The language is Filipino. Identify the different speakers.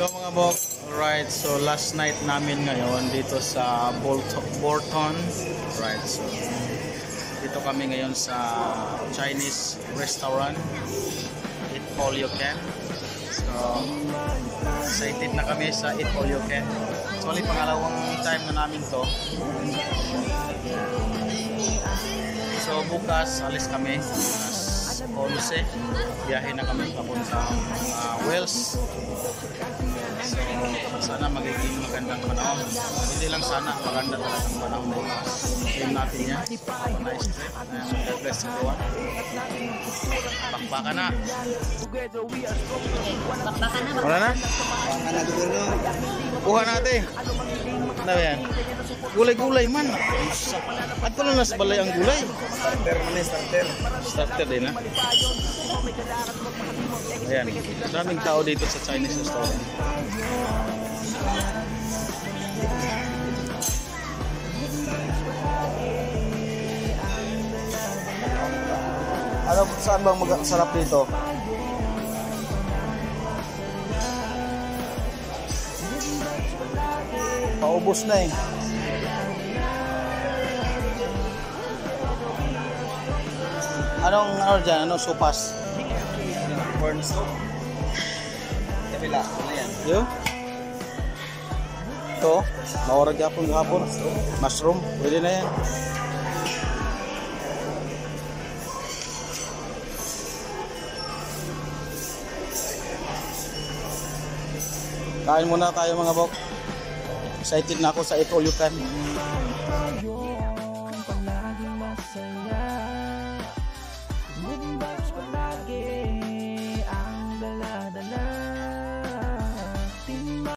Speaker 1: So mga bok, right, so last night namin ngayon dito sa Bolton. Right, so dito kami ngayon sa Chinese restaurant. Eat all you can. So excited na kami sa Eat all you can. Actually pangalawang time na namin to. So bukas alis kami. 11, biyahe na kami papuntang Wales. So sana magiging magandang panahon. Hindi lang sana, maganda talagang panahon bukas. Tingnan natin yan. Nice trip. So God bless everyone. Bakbakan na. Wala na? Kuha natin. Ano yan? Gulay-gulay man. At lang nas balay ang gulay. Starter din ha. Ayan. Maraming tao dito sa Chinese restaurant.
Speaker 2: Ano, saan bang masarap dito? Paubos na eh. Ano dyan? Anong sopas?
Speaker 3: Corn soup. Kapila, ano yan?
Speaker 2: Yo? Ito, maurag hapon. Mushroom, pwede na yan. Kain muna tayo mga bok. Excited na ako sa Eat All You Can.